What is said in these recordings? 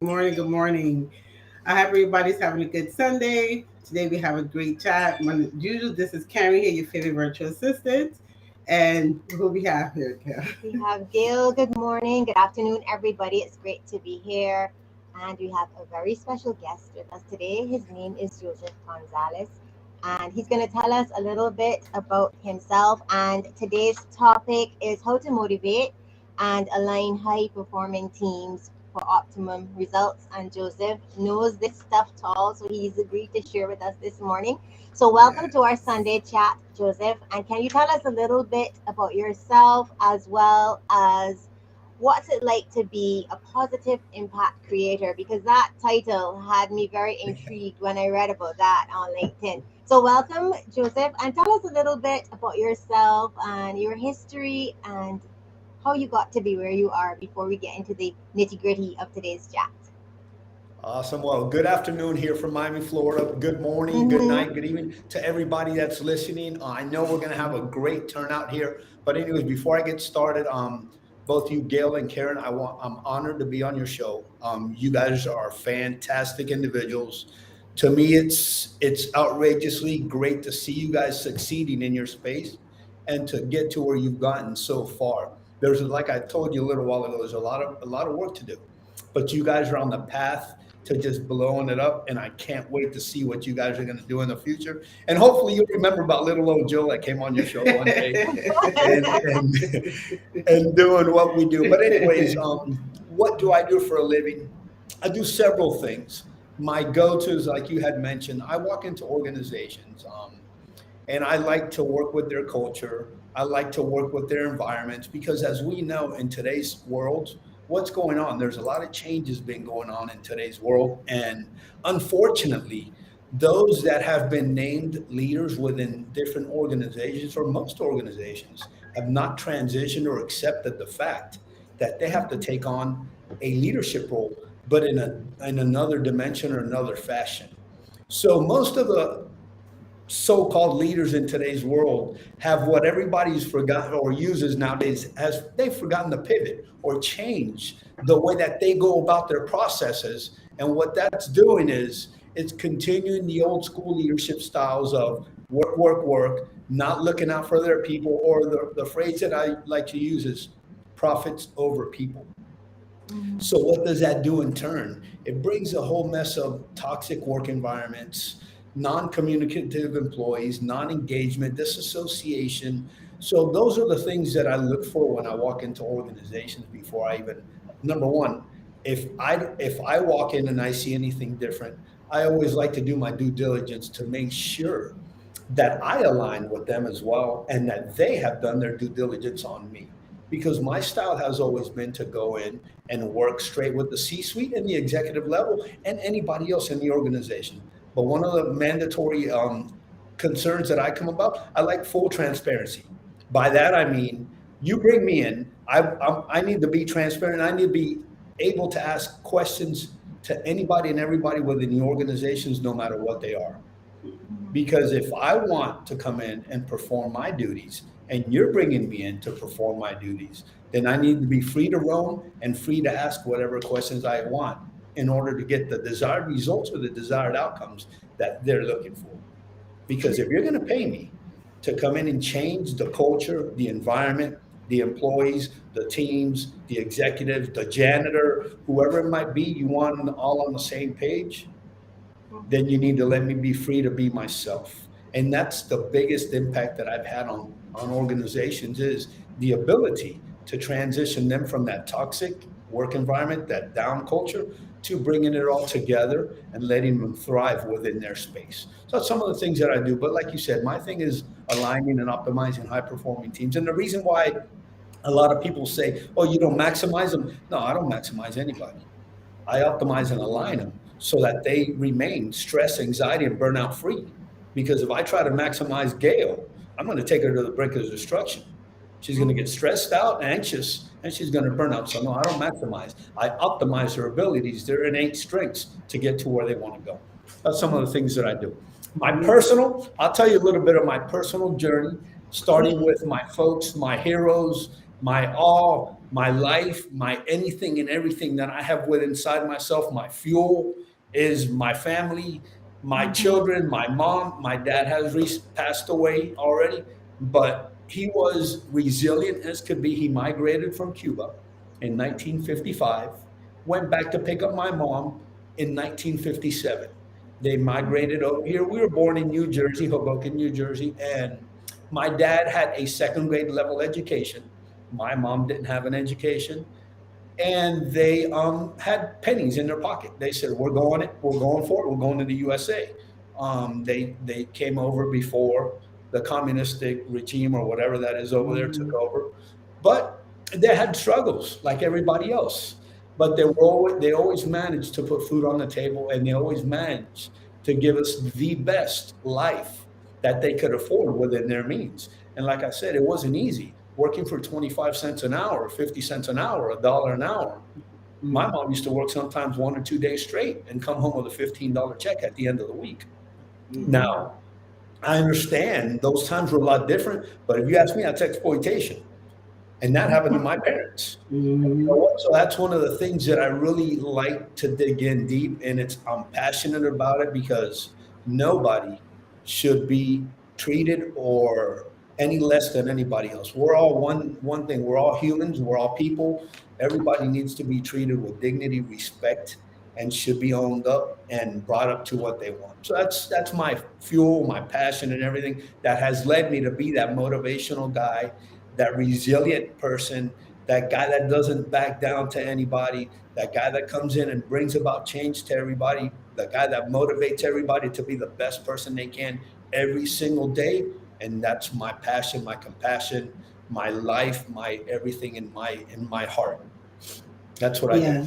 Morning, good morning. I hope everybody's having a good Sunday. Today we have a great chat. Usually, this is Karen here, your favorite virtual assistant. And who we have here, Karen? We have Gail. Good morning. Good afternoon, everybody. It's great to be here. And we have a very special guest with us today. His name is Joseph Gonzalez. And he's going to tell us a little bit about himself. And today's topic is how to motivate and align high performing teams for optimum results. And Joseph knows this stuff tall, so he's agreed to share with us this morning. So, welcome to our Yes. Sunday chat, Joseph. And can you tell us a little bit about yourself as well as what's it like to be a positive impact creator? Because that title had me very intrigued when I read about that on LinkedIn. So, welcome, Joseph, and tell us a little bit about yourself and your history and how you got to be where you are before we get into the nitty gritty of today's chat. Awesome. Well, good afternoon here from Miami, Florida. Good morning, good Mm-hmm. night, good evening to everybody that's listening. I know we're going to have a great turnout here. But anyways, before I get started, both you, Gail and Karen, I'm honored to be on your show. You guys are fantastic individuals. To me, it's outrageously great to see you guys succeeding in your space and to get to where you've gotten so far. Like I told you a little while ago, there's a lot of work to do, but you guys are on the path to just blowing it up. And I can't wait to see what you guys are going to do in the future. And hopefully you'll remember about little old Joe that came on your show one day and and doing what we do. But anyways, what do I do for a living? I do several things. My go-tos, like you had mentioned, I walk into organizations, and I like to work with their culture. I like to work with their environments because, as we know, in today's world, what's going on? There's a lot of changes been going on in today's world, and unfortunately, those that have been named leaders within different organizations or most organizations have not transitioned or accepted the fact that they have to take on a leadership role, but in another dimension or another fashion. So most of the so-called leaders in today's world have what everybody's forgotten or uses nowadays as they've forgotten to pivot or change the way that they go about their processes. And what that's doing is it's continuing the old school leadership styles of work, work, work, not looking out for their people, or the phrase that I like to use is profits over people. So what does that do in turn? It brings a whole mess of toxic work environments, non-communicative employees, non-engagement, disassociation. So those are the things that I look for when I walk into organizations before I even, number one, if I walk in and I see anything different, I always like to do my due diligence to make sure that I align with them as well and that they have done their due diligence on me. Because my style has always been to go in and work straight with the C suite and the executive level and anybody else in the organization. But one of the mandatory concerns that I come about, I like full transparency. By that, I mean, you bring me in, I need to be transparent. I need to be able to ask questions to anybody and everybody within the organizations, no matter what they are. Because if I want to come in and perform my duties and you're bringing me in to perform my duties, then I need to be free to roam and free to ask whatever questions I want in order to get the desired results or the desired outcomes that they're looking for. Because if you're going to pay me to come in and change the culture, the environment, the employees, the teams, the executives, the janitor, whoever it might be, you want them all on the same page, then you need to let me be free to be myself. And that's the biggest impact that I've had on organizations is the ability to transition them from that toxic work environment, that down culture, to bringing it all together and letting them thrive within their space. So that's some of the things that I do. But like you said, my thing is aligning and optimizing high performing teams. And the reason why a lot of people say, oh, you don't maximize them. No, I don't maximize anybody. I optimize and align them so that they remain stress, anxiety, and burnout free. Because if I try to maximize Gail, I'm going to take her to the brink of destruction. She's going to get stressed out, anxious, and she's going to burn out. So no, I don't maximize. I optimize her abilities, their innate strengths to get to where they want to go. That's some of the things that I do. I'll tell you a little bit of my personal journey, starting with my folks, my heroes, my all, my life, my anything and everything that I have with inside myself, my fuel is my family, my children, my mom. My dad has passed away already, but he was resilient as could be. He migrated from Cuba in 1955, went back to pick up my mom in 1957. They migrated over here. We were born in New Jersey, Hoboken, New Jersey, and my dad had a second grade level education. My mom didn't have an education, and they had pennies in their pocket. They said, we're going for it, we're going to the USA." They came over before the communistic regime or whatever that is over there took over, but they had struggles like everybody else. But they always managed to put food on the table, and they always managed to give us the best life that they could afford within their means. And like I said, it wasn't easy working for 25 cents an hour, 50 cents an hour, $1 an hour. My mom used to work sometimes 1 or 2 days straight and come home with a $15 check at the end of the week. Now, I understand those times were a lot different, but if you ask me, that's exploitation. And that happened to my parents. You know what? So that's one of the things that I really like to dig in deep, and I'm passionate about it because nobody should be treated or any less than anybody else. We're all one thing. We're all humans. We're all people. Everybody needs to be treated with dignity, respect, and should be owned up and brought up to what they want. So that's my fuel, my passion, and everything that has led me to be that motivational guy, that resilient person, that guy that doesn't back down to anybody, that guy that comes in and brings about change to everybody, the guy that motivates everybody to be the best person they can every single day. And that's my passion, my compassion, my life, my everything in my heart. That's what I do.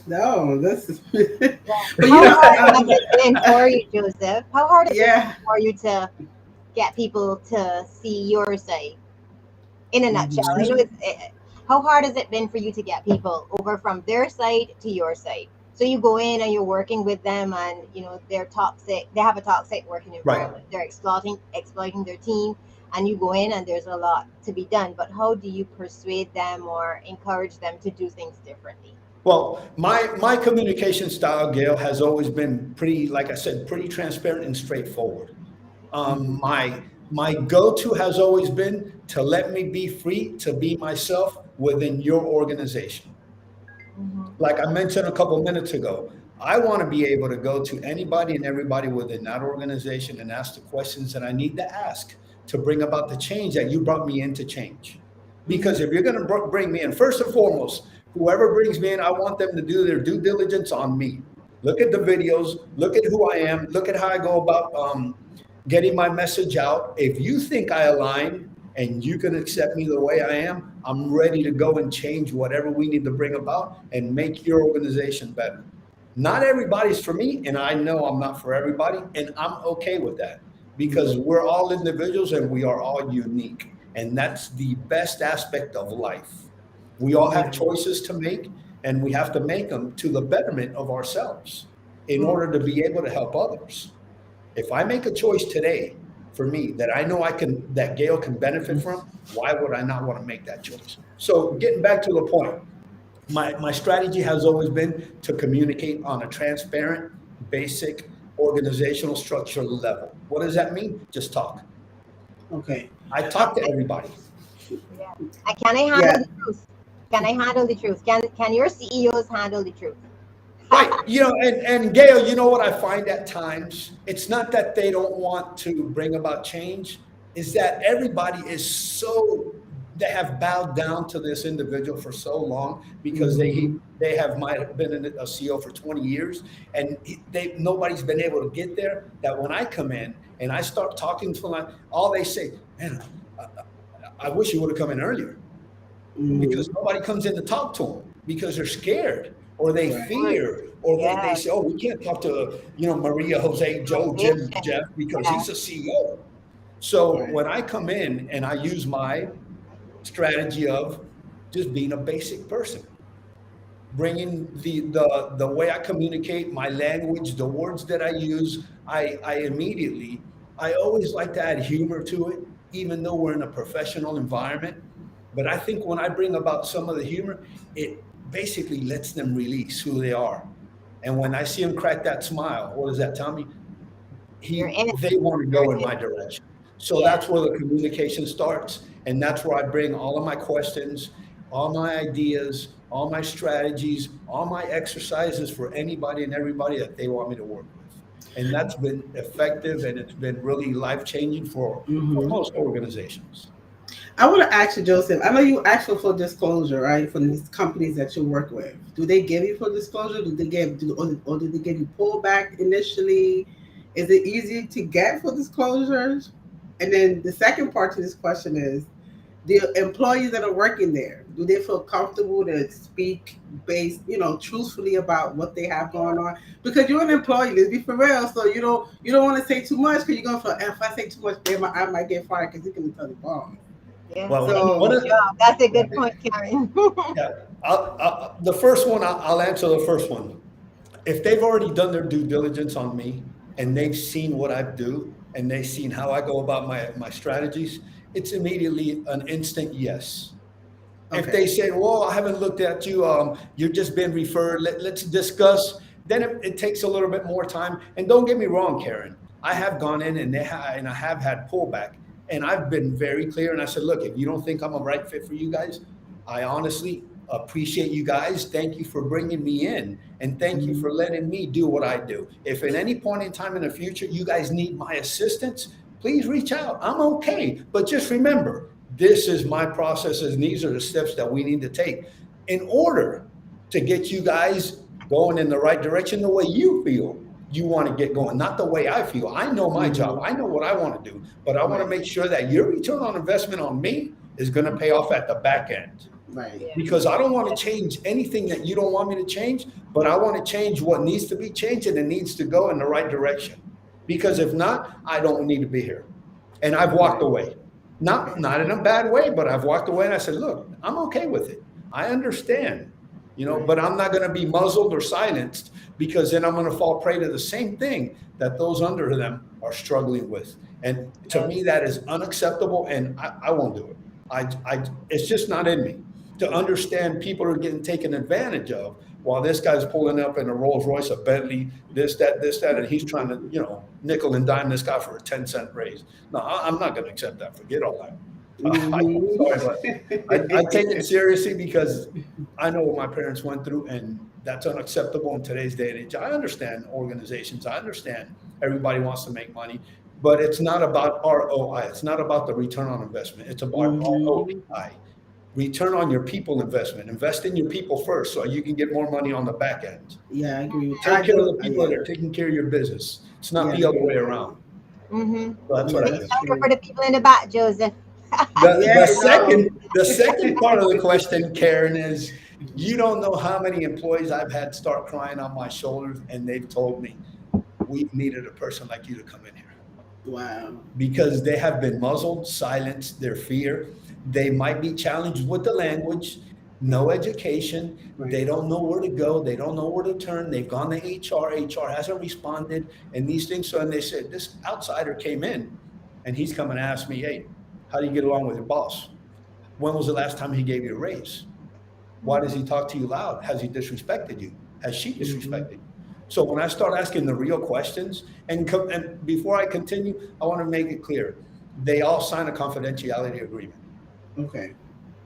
No, this is. But How hard has it been for you, Joseph? How hard has it been for you to get people to see your side? In a nutshell, I know how hard has it been for you to get people over from their side to your side? So you go in and you're working with them, and they're toxic. They have a toxic working environment. Right. They're exploiting their team, and you go in and there's a lot to be done. But how do you persuade them or encourage them to do things differently? Well, my communication style, Gail, has always been pretty, like I said, pretty transparent and straightforward. My go-to has always been to let me be free to be myself within your organization. Like I mentioned a couple of minutes ago, I want to be able to go to anybody and everybody within that organization and ask the questions that I need to ask to bring about the change that you brought me in to change. Because if you're going to bring me in, first and foremost, whoever brings me in, I want them to do their due diligence on me. Look at the videos, look at who I am, look at how I go about getting my message out. If you think I align and you can accept me the way I am, I'm ready to go and change whatever we need to bring about and make your organization better. Not everybody's for me, and I know I'm not for everybody, and I'm okay with that because we're all individuals and we are all unique. And that's the best aspect of life. We all have choices to make, and we have to make them to the betterment of ourselves in order to be able to help others. If I make a choice today for me that I know that Gail can benefit from, why would I not want to make that choice? So getting back to the point, my strategy has always been to communicate on a transparent, basic organizational structure level. What does that mean? Just talk. Okay. I talk to everybody. Yeah. Can I handle the truth? Can I handle the truth? Can your CEOs handle the truth? Right. And Gail, you know what I find at times? It's not that they don't want to bring about change, is that everybody is they have bowed down to this individual for so long because they might have been a CEO for 20 years and nobody's been able to get there, that when I come in and I start talking to them, all they say, man, I wish you would have come in earlier. Because nobody comes in to talk to them because they're scared or they fear or they say, oh, we can't talk to, Maria, Jose, Joe, Jim, Jeff, because he's a CEO. So when I come in and I use my strategy of just being a basic person, bringing the way I communicate, my language, the words that I use, I always like to add humor to it, even though we're in a professional environment. But I think when I bring about some of the humor, it basically lets them release who they are. And when I see them crack that smile, what does that tell me? You're in. They want to You're go in in. my direction. So Yeah. that's where the communication starts. And that's where I bring all of my questions, all my ideas, all my strategies, all my exercises for anybody and everybody that they want me to work with. And that's been effective and it's been really life changing for Hmm. most organizations. I want to ask you, Joseph. I know you asked for full disclosure, right, from these companies that you work with. Do they give you full disclosure? Or do they give you pullback initially? Is it easy to get full disclosures? And then the second part to this question is, the employees that are working there, do they feel comfortable to speak based, truthfully about what they have going on? Because you're an employee, let's be for real. So you don't want to say too much because you're gonna feel if I say too much, then I might get fired because he's gonna tell the boss. Yeah. Well, And one it's So a of job. That's a good point, Karen. yeah, the first one, I'll answer the first one. If they've already done their due diligence on me and they've seen what I do and they've seen how I go about my strategies, it's immediately an instant yes. If they okay. say, "Well, I haven't looked at you. You've just been referred. Let's discuss." Then it takes a little bit more time. And don't get me wrong, Karen. I have gone in and I have had pullback, and I've been very clear. And I said, "Look, if you don't think I'm a right fit for you guys, I honestly appreciate you guys. Thank you for bringing me in, and thank you for Mhm. letting me do what I do. If at any point in time in the future you guys need my assistance, please reach out. I'm okay. But just remember, this is my process, and these are the steps that we need to take in order to get you guys going in the right direction the way you feel you want to get going, not the way I feel. I know my job. Mhm. I know what I want to do, but I want to Right. make sure that your return on investment on me is going to pay off at the back end Right. Yeah. because I don't want to change anything that you don't want me to change, but I want to change what needs to be changed and it needs to go in the right direction. Because if not, I don't need to be here. And I've walked Right. away. Not Okay. not in a bad way, but I've walked away and I said, look, I'm okay with it. I understand, Right. but I'm not going to be muzzled or silenced because then I'm going to fall prey to the same thing that those under them are struggling with. And to Yeah. me, that is unacceptable and I won't do it. It's just not in me to understand people are getting taken advantage of while this guy's pulling up in a Rolls Royce, a Bentley, this, that, and he's trying to, nickel and dime this guy for a 10-cent raise. No, I'm not going to accept that. Forget all that. I'm Mhm. sorry, but I take it seriously because I know what my parents went through, and that's unacceptable in today's day and age. I understand organizations. I understand everybody wants to make money, but it's not about ROI. It's not about the return on investment. It's about Mhm. ROI, return on your people investment. Invest in your people first so you can get more money on the back end. Yeah, I agree with. I Take care of do. the people Yeah. that are taking care of your business. It's not Yeah, the other way definitely. around. Mm-hmm. So that's Yeah, what I Take do. that's shelter for true. the people in the back, Joseph. The Yeah, no. second the second part of the question, Karen, is you don't know how many employees I've had start crying on my shoulders, and they've told me we've needed a person like you to come in here Wow. because they have been muzzled, silenced, their fear. They might be challenged with the language, no education. They Right. don't know where to go. They don't know where to turn. They've gone to HR. HR hasn't responded, and these things. So, and they said this outsider came in, and he's come and asked me, "Hey, how do you get along with your boss? When was the last time he gave you a raise? Why does he talk to you loud? Has he disrespected you? Has she Mhm. disrespected you?" So when I start asking the real questions, and before I continue, I want to make it clear, they all sign a confidentiality agreement, Okay.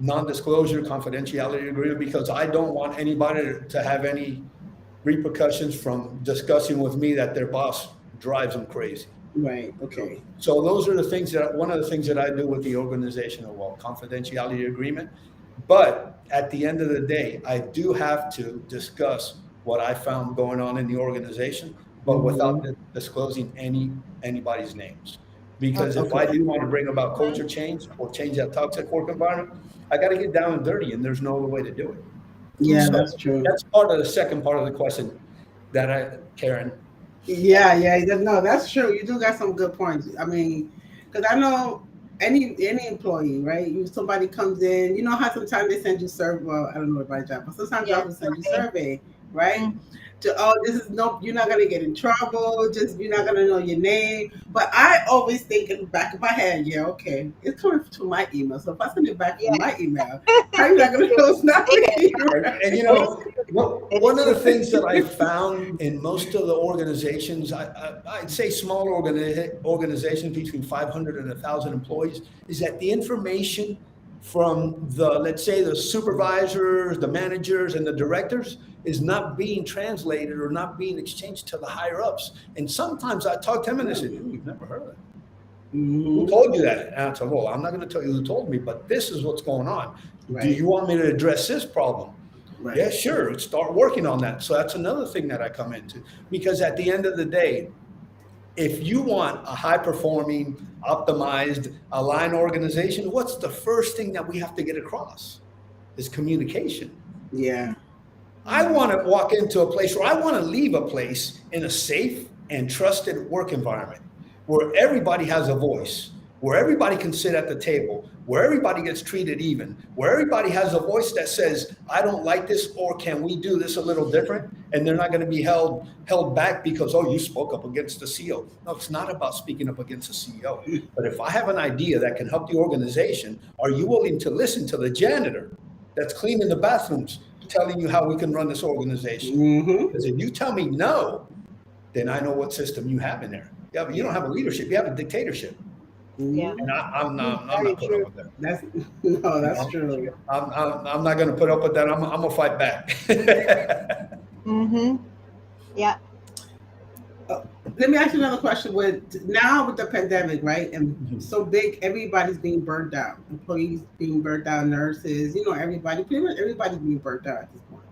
non-disclosure confidentiality agreement, because I don't want anybody to have any repercussions from discussing with me that their boss drives them crazy. Right. Okay. So those are the things that one of the things that I do with the organizational well confidentiality agreement. But at the end of the day, I do have to discuss what I found going on in the organization, but without Mhm. disclosing anybody's names. Because if I Okay. do want to bring about culture change or change that toxic work environment, I got to get down and dirty, and there's no other way to do it. Yeah, So that's true. that's part of the second part of the question that Karen. Yeah, yeah, no, that's true. You do got some good points. I mean, because I know any employee, right? You somebody comes in, you know how sometimes they send you survey. Well, I don't know about job, but sometimes jobs Yes, will send you survey. survey. right? Mm. To oh, this is no, you're not gonna get in trouble. Just you're not gonna know your name. But I always think in the back of my head, yeah, okay, it's coming to my email. So if I send it back Yeah, from my email, how you not it's gonna true. know it's not They're gonna me, trust. And you right? That is know, true. It one is of the true. things that I found in most of the organizations, I'd say smaller organizations between 500 and 1,000 employees, is that the information from the, let's say, the supervisors, the managers, and the directors is not being translated or not being exchanged to the higher ups. And sometimes I talk to them and they say, dude, we've never heard of that. Who Hmm. told you that? And I said, well, I'm not going to tell you who told me, but this is what's going on. Do Right, you want me to address this problem? Yeah, right. sure. Start working on that. So that's another thing that I come into because at the end of the day, if you want a high performing, optimized, aligned organization, what's the first thing that we have to get across? Is communication. Yeah. I Mhm. want to walk into a place where I want to leave a place in a safe and trusted work environment where everybody has a voice, where everybody can sit at the table, where everybody gets treated even, where everybody has a voice that says, I don't like this, or can we do this a little different? And they're not going to be held back because, oh, you spoke up against the CEO. No, it's not about speaking up against the CEO. But if I have an idea that can help the organization, are you willing to listen to the janitor that's cleaning the bathrooms telling you how we can run this organization? Hmm. Because if you tell me no, then I know what system you have in there. Yeah, but you don't Yeah. have a leadership; you have a dictatorship, Yeah. and I'm Very not putting up true. with that. That's no, You that's know, Very true. true. I'm not going to put up with that. I'm gonna fight back. Mm-hmm. Yeah. Uh, Let me ask you another question. With now with the pandemic, right, and so big, everybody's being burnt out. Employees being burnt out, nurses, everybody, pretty much everybody's being burnt out at this point.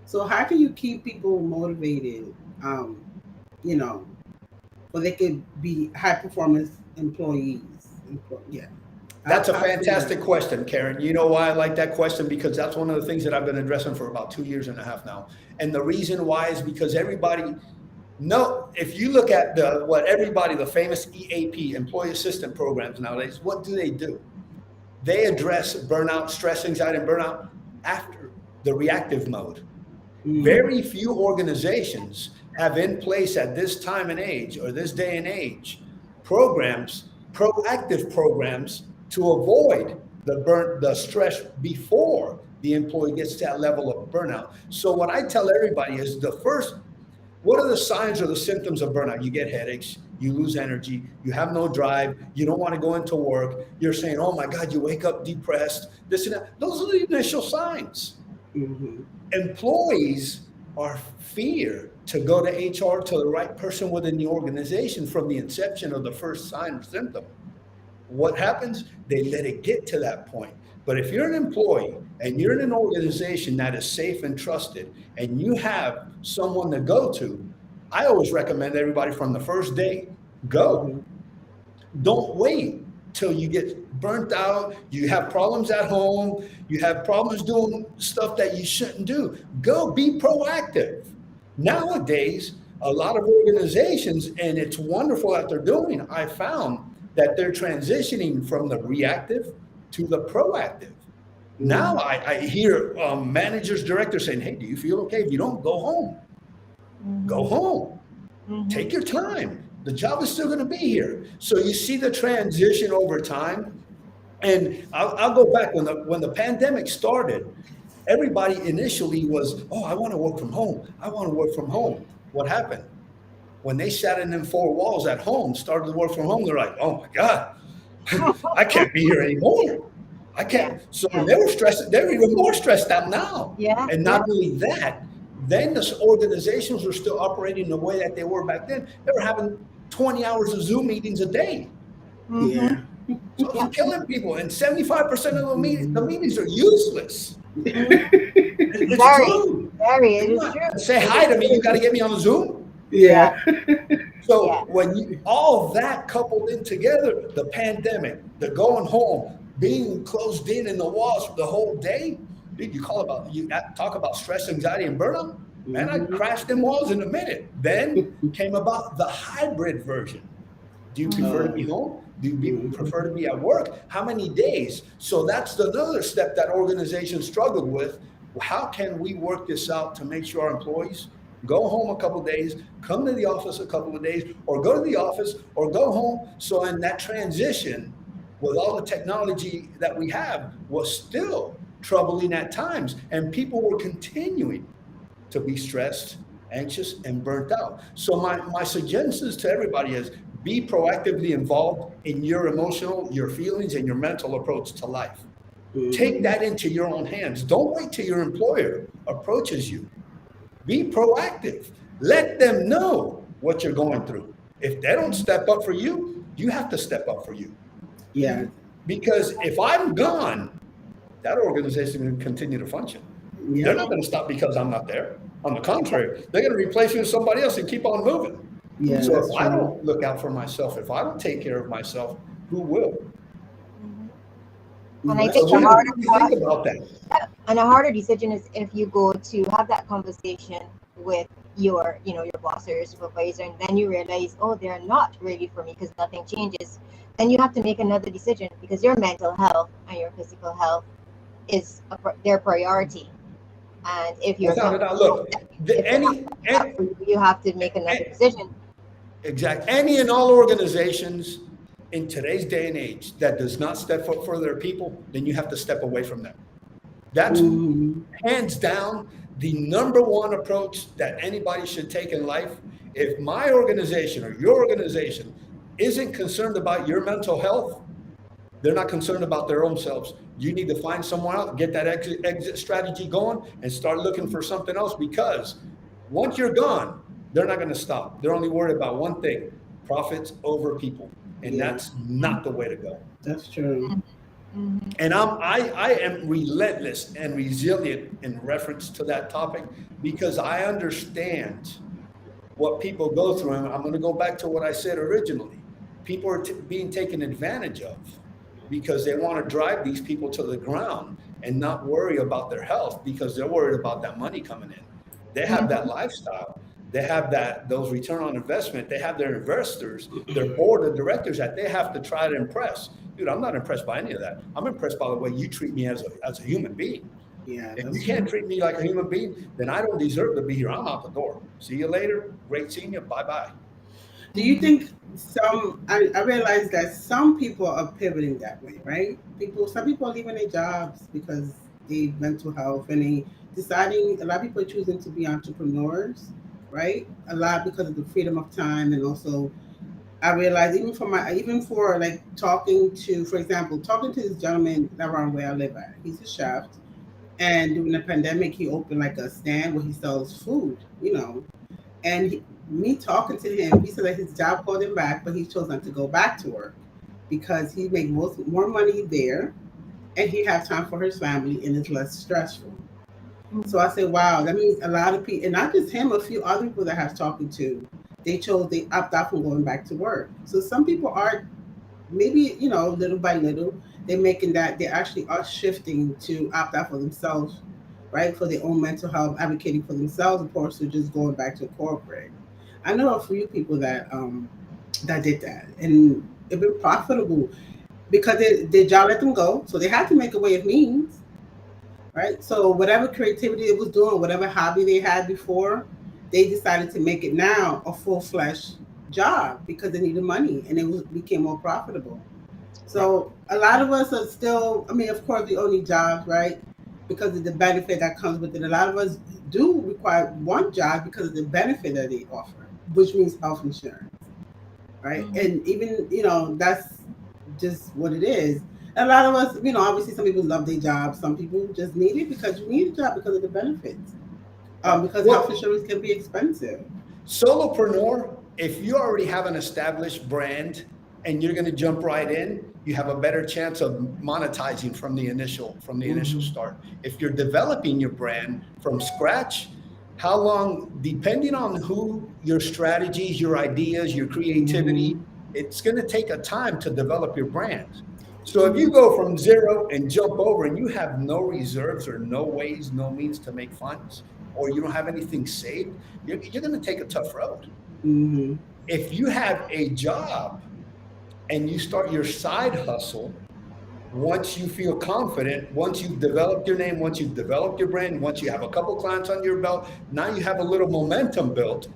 So how can you keep people motivated? Um, you know, so they could be high performance employees. Yeah. That's a How to do that? fantastic question, Karen. You know why I like that question? Because that's one of the things that I've been addressing for about 2 years and a half now. And the reason why is because everybody no, if you look at the famous EAP, employee assistant programs nowadays, what do? They address burnout, stress, anxiety, and burnout after the reactive mode. Mm-hmm. Very few organizations have in place at this time and age or this day and age proactive programs to avoid the stress before the employee gets to that level of burnout. So what I tell everybody is what are the signs or the symptoms of burnout? You get headaches, you lose energy, you have no drive, you don't want to go into work, you're saying, oh my God, you wake up depressed, this and that. Those are the initial signs. Mm-hmm. Employees are fear to go to HR to the right person within the organization from the inception of the first sign or symptom. What happens? They let it get to that point. But if you're an employee and you're in an organization that is safe and trusted and you have someone to go to, I always recommend everybody from the first day go. Mm-hmm. Don't wait till you get burnt out, you have problems at home, you have problems doing stuff that you shouldn't do. Go be proactive. Nowadays, a lot of organizations, and it's wonderful that they're doing, I found that they're transitioning from the reactive to the proactive. Now Mm-hmm. I hear managers, directors saying, hey, do you feel okay? If you don't, go home. Go Mm-hmm. home. Mm-hmm. Take your time. The job is still going to be here. So you see the transition over time. And I'll go back when the pandemic started. Everybody initially was, oh, I want to work from home. I want to work from home. What happened? When they sat in them four walls at home, started to work from home, they're like, oh my God, I can't be here anymore. I Yeah. can't. So Yeah. they were stressed. They're even more stressed out now. Yeah. And Yeah. not only that, then the organizations were still operating the way that they were back then. They were having 20 hours of Zoom meetings a day. Mm-hmm. Yeah. So it's Yeah. killing people. And 75% of the Mhm. meetings are useless. Mm. It's Very. true. Very. It Come is on. true. Say It hi is to me. You true. got to get me on the Zoom. Yeah. Yeah. So Yeah. when all that coupled in together, the pandemic, the going home, being closed in the walls the whole day, dude, you talk about stress, anxiety, and burnout. Man, I Mhm. crashed them walls in a minute. Then came about the hybrid version. Do you prefer to Mm-hmm. be Oh. home? Do you Mhm. prefer to be at work? How many days? So that's another step that organizations struggled with. how can we work this out to make sure our employees go home a couple of days, come to the office a couple of days, or go to the office or go home? So in that transition, with all the technology that we have, was still troubling at times, and people were continuing to be stressed, anxious, and burnt out. So my suggestions to everybody is be proactively involved in your emotional, your feelings, and your mental approach to life. Take that into your own hands. Don't wait till your employer approaches you. Be proactive. Let them know what you're going through. If they don't step up for you, you have to step up for you. Yeah. Because if I'm gone, that organization will continue to function. Yeah. They're not going to stop because I'm not there. On the contrary, they're going to replace me with somebody else and keep on moving. Yeah, So that's if I true. don't look out for myself, if I don't take care of myself, who will? And I That's think So the we true. harder have to part, think about that. and a harder decision is if you go to have that conversation with your, your boss or your supervisor, and then you realize, oh, they're not ready for me because nothing changes. Then you have to make another decision because your mental health and your physical health is their priority. And if you're Without a not, doubt, look, if they're not stepping up for you, you have to make another decision. exactly. Any and all organizations in today's day and age that does not step up for their people, then you have to step away from them. That's hands down the number one approach that anybody should take in life. If my organization or your organization isn't concerned about your mental health, they're not concerned about their own selves. You need to find someone else, get that exit strategy going, and start looking for something else, because once you're gone, they're not going to stop. They're only worried about one thing: profits over people. And Yeah, that's not the way to go. that's true. And I am relentless and resilient in reference to that topic, because I understand what people go through. And I'm going to go back to what I said originally. People are being taken advantage of because they want to drive these people to the ground and not worry about their health, because they're worried about that money coming in. They have that lifestyle. They have those return on investment. They have their investors, their board of directors that they have to try to impress. Dude, I'm not impressed by any of that. I'm impressed by the way you treat me as a human being. Yeah, If that's you can't true. treat me like a human being, then I don't deserve to be here. I'm out the door. See you later. Great seeing you. Bye-bye. Do you think I realize that some people are pivoting that way, right? Some people are leaving their jobs because they mental health, and they deciding, a lot of people are choosing to be entrepreneurs, right? A lot because of the freedom of time, and also I realize even for like talking to, for example, talking to this gentleman around where I live at. He's a chef, and during the pandemic, he opened like a stand where he sells food, And me talking to him, he said that his job called him back, but he chose not to go back to work because he make more money there, and he has time for his family, and it's less stressful. So I said, wow, that means a lot of people, and not just him, a few other people that I have talking to, they opt out from going back to work. So some people are, maybe, little by little, they actually are shifting to opt out for themselves, right? For their own mental health, advocating for themselves, opposed to just going back to corporate. I know a few people that did that, and it's been profitable because their job let them go, so they had to make a way of means, right? So whatever creativity it was doing, whatever hobby they had before, they decided to make it now a full-fledged job because they needed money, and became more profitable. Right. So a lot of us are still, I mean, of course, we all need jobs, right? Because of the benefit that comes with it. A lot of us do require one job because of the benefit that they offer, which means health insurance, right? And even, that's just what it is. A lot of us, obviously some people love their job. Some people just need it because you need a job because of the benefits. Right. Because health Well, insurance can be expensive. solopreneur, if you already have an established brand and you're going to jump right in, you have a better chance of monetizing from the initial start. If you're developing your brand from scratch, how long, depending on who, your strategies, your ideas, your creativity, it's going to take a time to develop your brand. So if you go from zero and jump over and you have no reserves or no ways, no means to make funds, or you don't have anything saved, you're going to take a tough road. Mm-hmm. If you have a job and you start your side hustle, once you feel confident, once you've developed your name, once you've developed your brand, once you have a couple clients under your belt, now you have a little momentum built,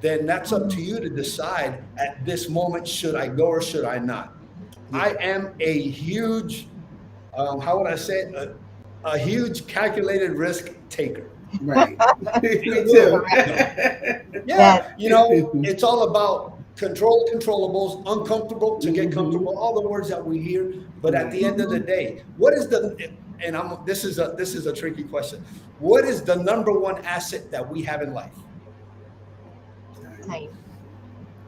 then that's up to you to decide at this moment, should I go or should I not? Yeah. I am a huge, how would I say it? A huge calculated risk taker. Right. Me Look, too. Yes. yeah, you know, it's all about control controllables, uncomfortable to get comfortable, all the words that we hear. But at the end of the day, what is and this is a tricky question. What is the number one asset that we have in life? Time.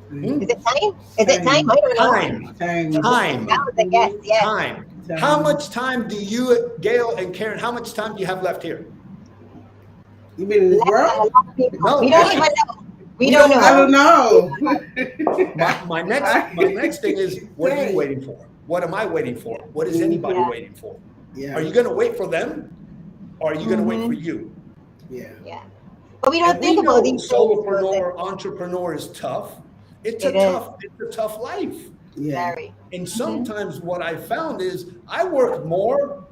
Hmm? Is it time? Is it time? I don't know. Time. That was a guess. Yes. Time. How much time do you, Gail and Karen, how much time do you have left here? You mean in this Less than a world? lot of people. No, We don't right. even know. We don't know. I don't know. My next thing is, what are you waiting for? What am I waiting for? What is anybody Yeah. waiting for? Yeah. Are you going to wait for them? Or are you going to wait for you? Yeah. Yeah. But we don't And we think know about these things. solopreneur, entrepreneur is tough. It's It a tough life. Yeah. Very. And sometimes what I found is I worked more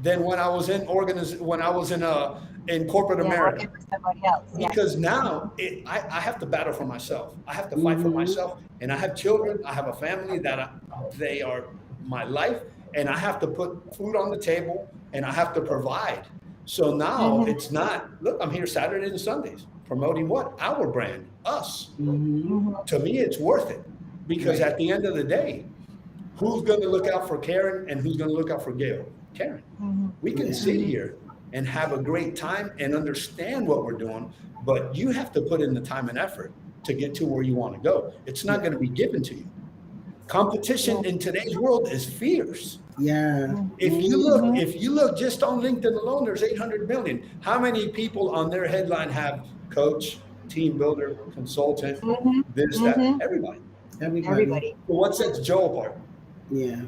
than when I was in corporate Yeah, America. working for somebody else. Yeah. Because now I have to battle for myself. I have to fight for myself. And I have children. I have a family they are my life. And I have to put food on the table and I have to provide. So now it's not, look, I'm here Saturdays and Sundays promoting what? Our brand, us. To me, it's worth it. Because at the end of the day, who's going to look out for Karen and who's going to look out for Gail? Karen. We can sit here and have a great time and understand what we're doing, but you have to put in the time and effort to get to where you want to go. It's not going to be given to you. Competition in today's world is fierce. Yeah. If you look just on LinkedIn alone, there's 800 million. How many people on their headline have coach, team builder, consultant, this, that? Everybody. Well, what sets Joe apart? Yeah.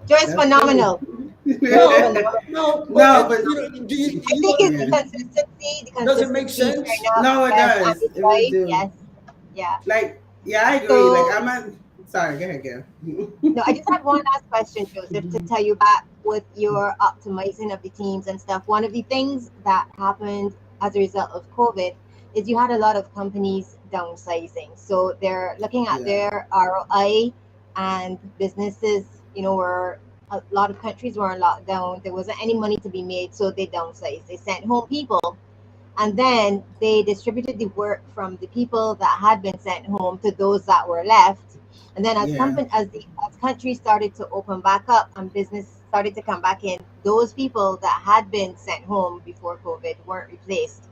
Joe is phenomenal. No, but you know, do you I think it's the consistency. Does it make sense? Right now. No, it Yes, does. and It right. really do. Yes. Yeah. Like, yeah, I agree. So- Like, I'm not. Sorry, go ahead, Gail. No, I just have one last question, Joseph, to tell you back with your optimizing of the teams and stuff. One of the things that happened as a result of COVID is you had a lot of companies downsizing. So they're looking at their ROI, and businesses, were a lot of countries were on lockdown. There wasn't any money to be made, so they downsized. They sent home people, and then they distributed the work from the people that had been sent home to those that were left. And then as countries started to open back up and business started to come back in, those people that had been sent home before COVID weren't replaced.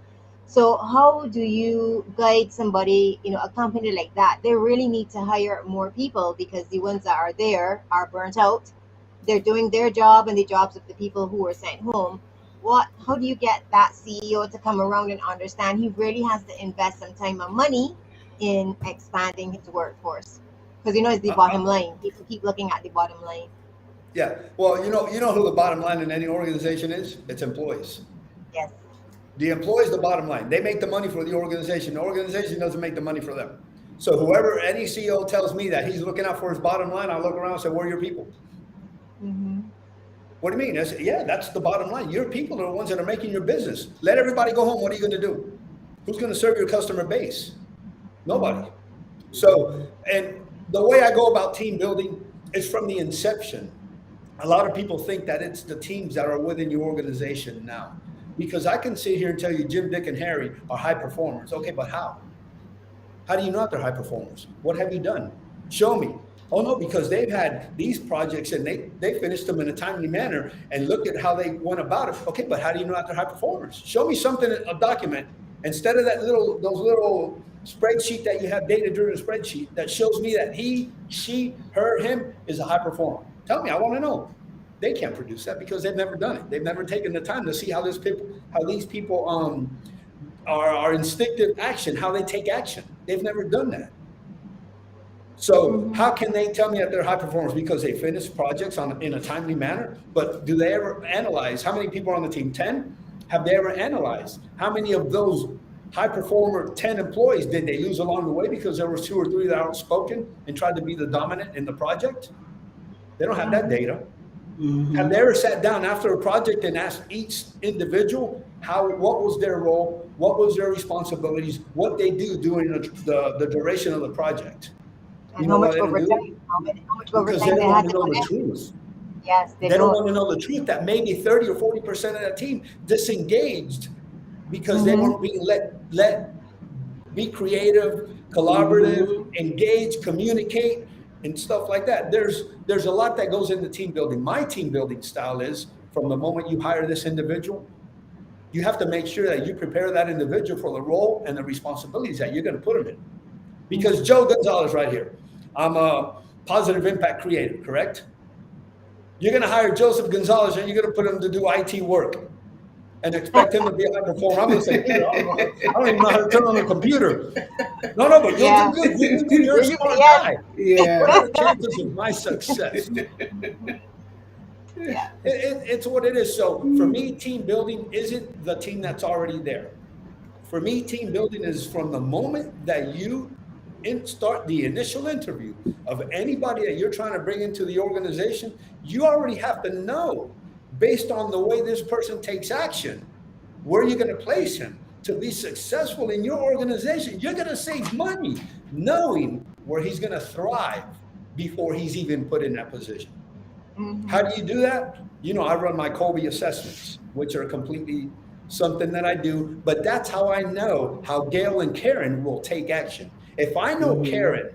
So how do you guide somebody, a company like that? They really need to hire more people because the ones that are there are burnt out. They're doing their job and the jobs of the people who were sent home. How do you get that CEO to come around and understand he really has to invest some time and money in expanding his workforce? Because it's the bottom line. People keep looking at the bottom line. Yeah. Well, you know who the bottom line in any organization is? It's employees. Yes. The employees, the bottom line. They make the money for the organization. The organization doesn't make the money for them. So whoever, any CEO tells me that he's looking out for his bottom line, I look around and say, where are your people? What do you mean? That's the bottom line. Your people are the ones that are making your business. Let everybody go home. What are you going to do? Who's going to serve your customer base? Nobody. So, and the way I go about team building is from the inception. A lot of people think that it's the teams that are within your organization now. Because I can sit here and tell you Jim, Dick, and Harry are high performers. Okay, but how? How do you know that they're high performers? What have you done? Show me. Oh no, because they've had these projects and they finished them in a timely manner and look at how they went about it. Okay, but how do you know that they're high performers? Show me something, a document, instead of those little spreadsheet that you have, data-driven spreadsheet that shows me that he, she, her, him is a high performer. Tell me, I want to know. They can't produce that because they've never done it. They've never taken the time to see how these people are instinctive action, how they take action. They've never done that. So how can they tell me that they're high performers? Because they finish projects in a timely manner. But do they ever analyze how many people are on the team? 10? Have they ever analyzed how many of those high performer 10 employees did they lose along the way because there were 2 or 3 that are outspoken and tried to be the dominant in the project? They don't have that data. Have they Mm-hmm. ever sat down after a project and asked each individual what was their role, what was their responsibilities, what they do during the duration of the project? You And know how why much they don't do it? overtime? How much Because they overtime they don't want had to to know put the in? truth. Yes, they They don't don't. want to know the truth that maybe 30 or 40% of that team disengaged because they Mm-hmm. weren't being let be creative, collaborative, Mm-hmm. engage, communicate, and stuff like that. There's a lot that goes into team building. My team building style is from the moment you hire this individual, you have to make sure that you prepare that individual for the role and the responsibilities that you're going to put them in. Because Joe Gonzalez right here, I'm a positive impact creator, correct? You're going to hire Joseph Gonzalez and you're going to put him to do IT work and expect him to be a high performer. I'm going to say, dude, I don't even know how to turn on a computer. No, no, but you'll do Yeah. good. You'll do good. You're a smart Yes. guy. What Yeah. are the chances of my success? Yeah. It's what it is. So for me, team building isn't the team that's already there. For me, team building is from the moment that you start the initial interview of anybody that you're trying to bring into the organization, you already have to know based on the way this person takes action, where you're going to place him to be successful in your organization. You're going to save money knowing where he's going to thrive before he's even put in that position. How Mm-hmm. do you do that? You know, I run my Kolbe assessments, which are completely something that I do, but that's how I know how Gail and Karen will take action. If I know Mm-hmm. Karen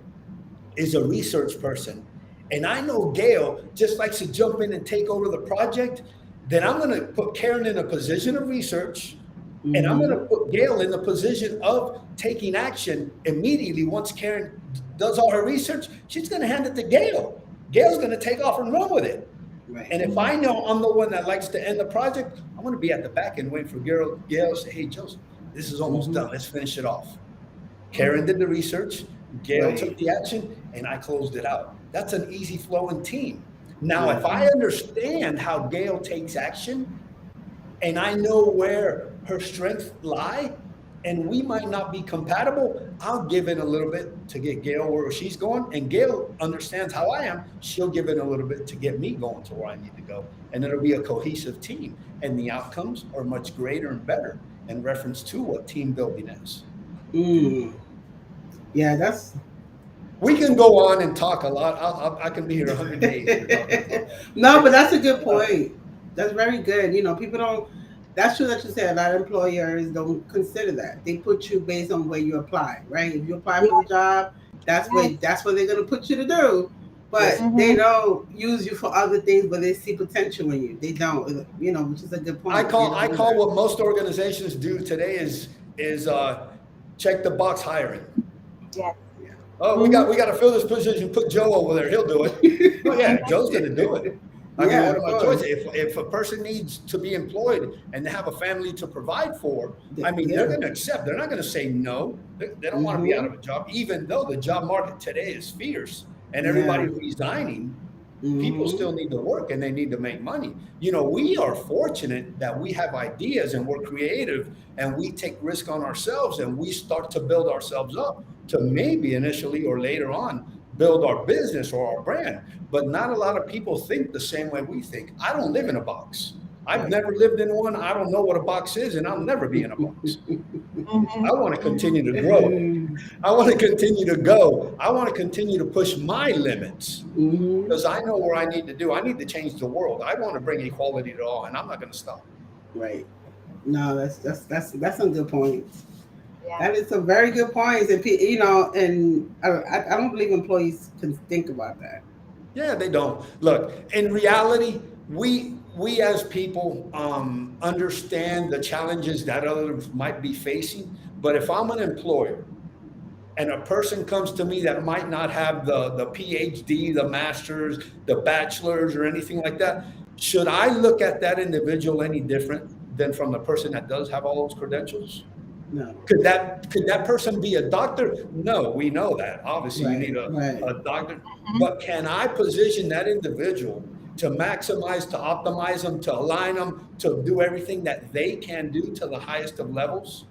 is a research person and I know Gail just likes to jump in and take over the project, then I'm going to put Karen in a position of research and I'm going Mm-hmm. to put Gail in the position of taking action immediately. Once Karen does all her research, she's going to hand it to Gail. Gail's going to take off and run with it. Right. And if I know I'm the one that likes to end the project, I'm going to be at the back end waiting for Gail to say, hey, Joseph, this is almost Mm-hmm. done. Let's finish it off. Karen Mm-hmm. did the research, Gail took Right. the action, and I closed it out. That's an easy flowing team. Now, if Yeah. I understand how Gail takes action and I know where her strengths lie, and we might not be compatible, I'll give in a little bit to get Gail where she's going. And Gail understands how I am. She'll give in a little bit to get me going to where I need to go. And it'll be a cohesive team. And the outcomes are much greater and better in reference to what team building is. Mm. Yeah, that's We can go on and talk a lot. I can be here 100 days here talking about that. no, but It's, that's a good point. That's very good. You know, people don't. That's true that you said. A lot of employers don't consider that. They put you based on where you apply, right? If you apply for the job, Yes. that's what they're gonna put you to do. yes. But they Mm-hmm. don't use you for other things, but they see potential in you. They don't, you know, which is a good I point. They call don't I do call that. what most organizations do today is check the box hiring. Yes. Yeah. Oh, we got to fill this position. Put Joe over there. He'll do it. Oh yeah, Joe's going to do it. I mean, Yeah, what of am I choice? course. If a person needs to be employed and they have a family to provide for, I mean, they're Yeah. going to accept. They're not going to say no. They don't want to be out Mm-hmm. of a job, even though the job market today is fierce and everybody Yeah. resigning. People Mm-hmm. still need to work and they need to make money. You know, we are fortunate that we have ideas and we're creative and we take risk on ourselves and we start to build ourselves up to maybe initially or later on build our business or our brand. But not a lot of people think the same way we think. I don't live in a box. I've Right. never lived in one. I don't know what a box is and I'll never be in a box. I want to Mm-hmm. continue to grow. I want to continue to go. I want to continue to push my limits Mm-hmm. because I know where I need to do. I need to change the world. I want to bring equality to all, and I'm not going to stop. Right. No, that's some good points. Yeah. That is some very good points, and you know, and I don't believe employees can think about that. Yeah, they don't. Look, in reality, we as people understand the challenges that others might be facing. But if I'm an employer and a person comes to me that might not have the PhD, the masters, the bachelors, or anything like that, should I look at that individual any different than from the person that does have all those credentials? No. Could that person be a doctor? No, we know that. Obviously, you Right. need Right. a doctor. Mm-hmm. But can I position that individual to maximize, to optimize them, to align them, to do everything that they can do to the highest of levels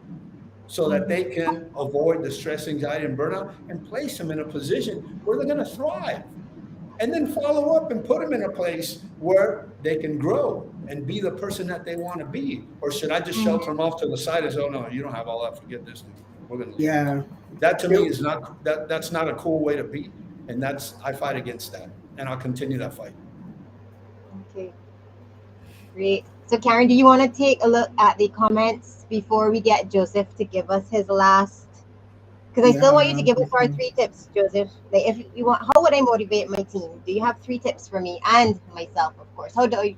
so that they Mm-hmm. can avoid the stress, anxiety, and burnout and place them in a position where they're going to thrive? and then follow up and put them in a place where they can grow and be the person that they want to be? Or should I just shelter them off to the side and say, oh, no, you don't have all that. Forget this, dude. We're going to leave. Yeah. That to me is not, that's not a cool way to be. And I fight against that. And I'll continue that fight. Okay, great. So, Karen, do you want to take a look at the comments before we get Joseph to give us his last? Because I still want you to give us our 3 tips, Joseph. Like, if you want, how would I motivate my team? Do you have 3 tips for me and myself, of course? How do I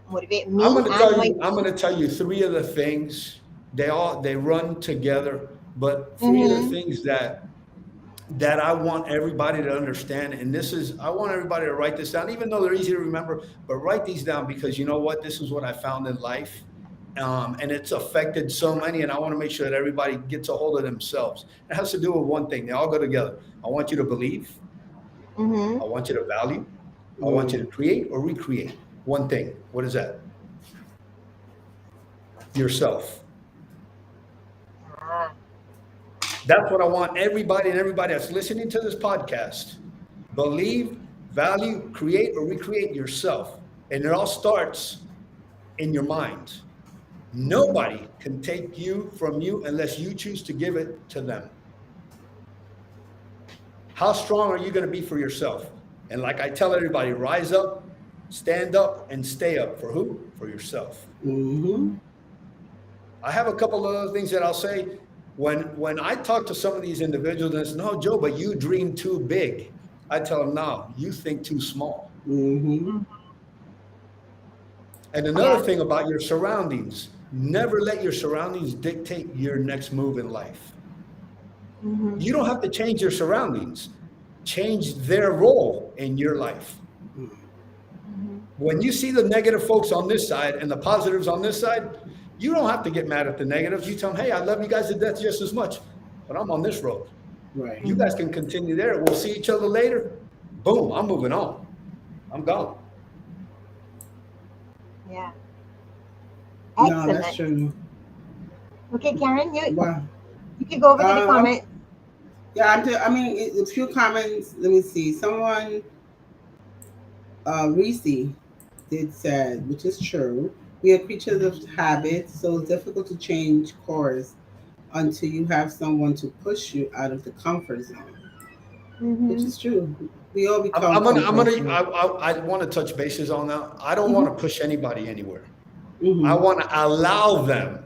motivate me? I'm going to tell you 3 of the things. They run together, but 3 of the things that I want everybody to understand. And I want everybody to write this down, even though they're easy to remember, but write these down, because you know what? This is what I found in life. And it's affected so many, and I want to make sure that everybody gets a hold of themselves. It has to do with one thing. They all go together. I want you to believe. I want you to value. I want you to create or recreate. One thing. What is that? Yourself. That's what I want everybody that's listening to this podcast. Believe, value, create, or recreate yourself. And it all starts in your mind. Nobody can take you from you unless you choose to give it to them. How strong are you going to be for yourself? And like I tell everybody, rise up, stand up, and stay up. For who? For yourself. I have a couple of other things that I'll say. When I talk to some of these individuals and say, no, Joe, but you dream too big. I tell them, no, you think too small. And another thing about your surroundings, never let your surroundings dictate your next move in life. You don't have to change your surroundings. Change their role in your life. When you see the negative folks on this side and the positives on this side, you don't have to get mad at the negatives. You tell them, hey, I love you guys to death just as much, but I'm on this road. Right. You guys can continue there. We'll see each other later. Boom, I'm moving on. I'm gone. Yeah. No, that's true. Okay, Karen, you can go over to the comments. Yeah, a few comments. Let me see. Someone, Reese, did said, which is true. We are creatures of habit, so it's difficult to change course until you have someone to push you out of the comfort zone. Which is true. We all become. I want to touch bases on that. I don't want to push anybody anywhere. I want to allow them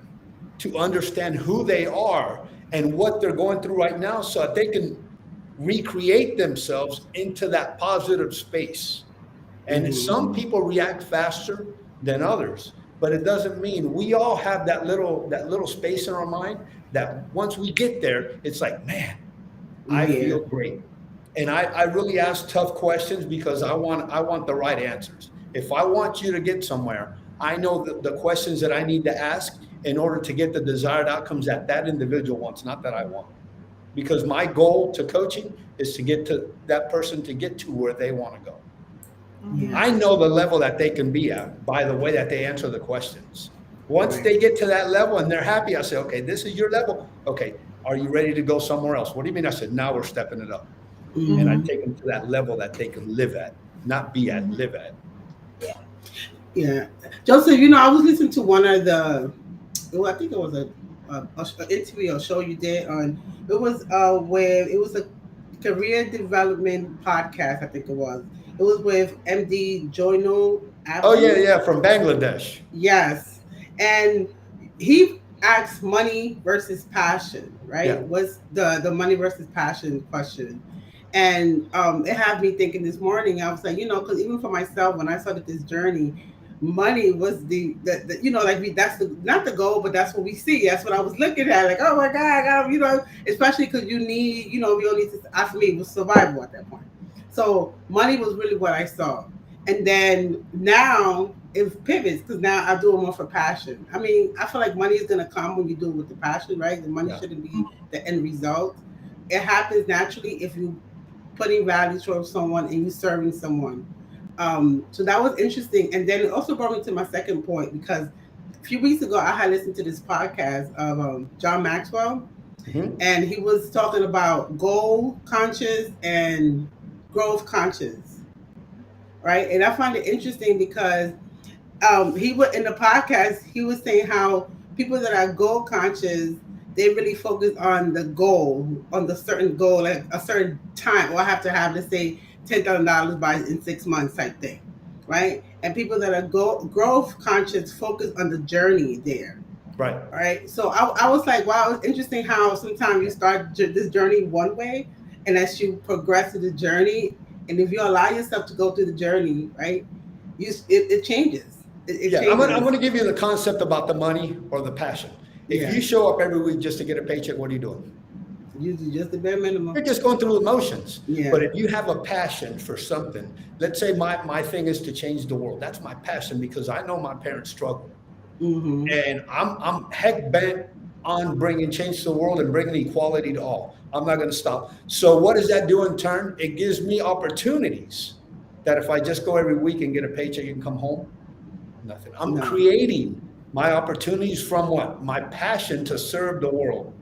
to understand who they are and what they're going through right now, so that they can recreate themselves into that positive space. And some people react faster than others, but it doesn't mean. We all have that little space in our mind that once we get there, it's like, man, I feel great. And I really ask tough questions because I want the right answers. If I want you to get somewhere, I know the questions that I need to ask in order to get the desired outcomes that individual wants, not that I want. Because my goal to coaching is to get to that person to get to where they want to go. I know the level that they can be at by the way that they answer the questions. Once they get to that level and they're happy, I say, okay, this is your level. Okay, are you ready to go somewhere else? What do you mean? I said, now we're stepping it up. And I take them to that level that they can live at, not be at, live at. Yeah. Joseph, I was listening to one of I think it was an interview or show you did on, it was a career development podcast, I think it was. It was with MD Joino. Oh, yeah, from Bangladesh. Yes. And he asked money versus passion, right? Yeah. What's the money versus passion question? And it had me thinking this morning. I was like, because even for myself, when I started this journey, money was the that's not the goal, but that's what we see. That's what I was looking at. Like, oh my God, especially because we all need to. For me, it was survival at that point. So money was really what I saw. And then now it pivots because now I do it more for passion. I feel like money is gonna come when you do it with the passion, right? The money shouldn't be the end result. It happens naturally if you putting value towards someone and you serving someone. So that was interesting. And then it also brought me to my second point, because a few weeks ago I had listened to this podcast of John Maxwell, and he was talking about goal conscious and growth conscious. right? And I find it interesting because he was in the podcast. He was saying how people that are goal conscious, they really focus on the goal, on the certain goal, like a certain time. Or I have to have, let's say, $10,000 by in 6 months type thing, right? And people that are growth conscious focus on the journey there. Right. Right. So I was like, wow, it's interesting how sometimes you start this journey one way, and as you progress through the journey, and if you allow yourself to go through the journey, right, it changes. It Yeah, I'm changes. gonna give you the concept about the money or the passion. If Yeah. you show up every week just to get a paycheck, what are you doing? Usually just the bare minimum. You're just going through emotions. Yeah. But if you have a passion for something, let's say my thing is to change the world. That's my passion because I know my parents struggled. Mm-hmm. And I'm heck bent on bringing change to the world and bringing equality to all. I'm not going to stop. So what does that do in turn? It gives me opportunities that if I just go every week and get a paycheck and come home, nothing. I'm No. creating my opportunities from what? My passion to serve the world.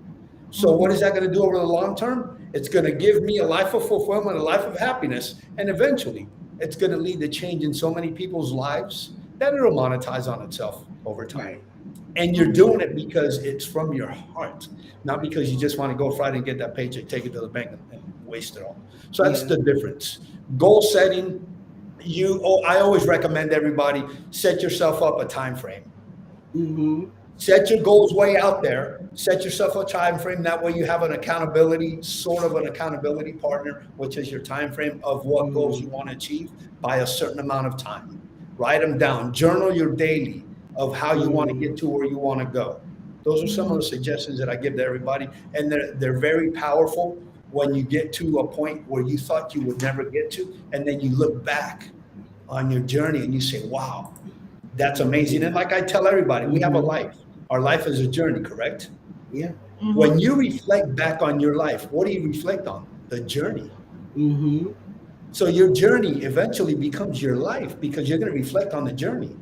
So what is that going to do over the long term? It's going to give me a life of fulfillment, a life of happiness, and eventually it's going to lead to change in so many people's lives that it'll monetize on itself over time. Right. And you're doing it because it's from your heart, not because you just want to go Friday and get that paycheck, take it to the bank, and waste it all. So that's Yeah. the difference. Goal setting. I always recommend everybody set yourself up a time frame. Mm-hmm. Set your goals way out there. Set yourself a time frame. That way you have an accountability, sort of an accountability partner, which is your time frame of what goals you want to achieve by a certain amount of time. Write them down. Journal your daily of how you want to get to where you want to go. Those are some of the suggestions that I give to everybody. And they're very powerful when you get to a point where you thought you would never get to. And then you look back on your journey and you say, wow, that's amazing. And like I tell everybody, we have a life. Our life is a journey, correct? Yeah. When you reflect back on your life, what do you reflect on? The journey. Mm-hmm. So your journey eventually becomes your life because you're going to reflect on the journey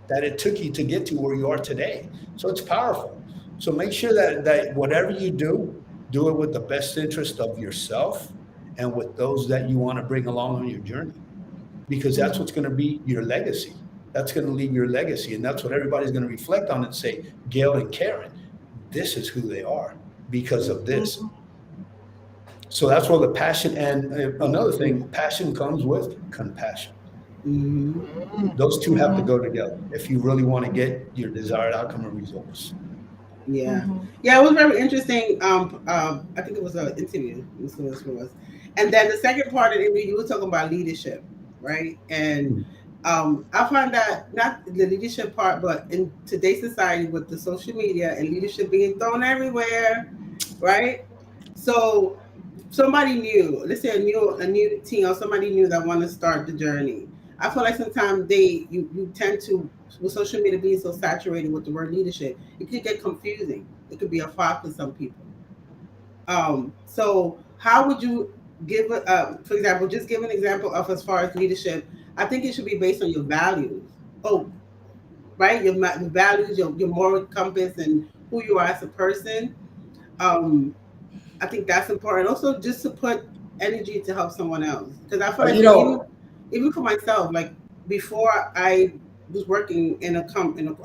that it took you to get to where you are today. So it's powerful. So make sure that whatever you do it with the best interest of yourself and with those that you want to bring along on your journey, because that's what's going to be your legacy. That's going to leave your legacy. And that's what everybody's going to reflect on and say, Gail and Karen, this is who they are because of this. So that's where the passion, and another thing, passion comes with compassion. Mm-hmm. Those two have to go together if you really want to get your desired outcome and results. Yeah. Yeah, it was very interesting. I think it was an interview. This was. And then the second part of the interview, you were talking about leadership, right? And I find that not the leadership part, but in today's society with the social media and leadership being thrown everywhere, right? So somebody new, let's say a new team or somebody new that want to start the journey. I feel like sometimes you tend to, with social media being so saturated with the word leadership, it could get confusing. It could be a fog for some people. So how would you give, for example, just give an example of as far as leadership? I think it should be based on your values. Oh, right, your values, your moral compass, and who you are as a person. Um, I think that's important. Also, just to put energy to help someone else, because I feel like You know, even for myself, like before I was working in I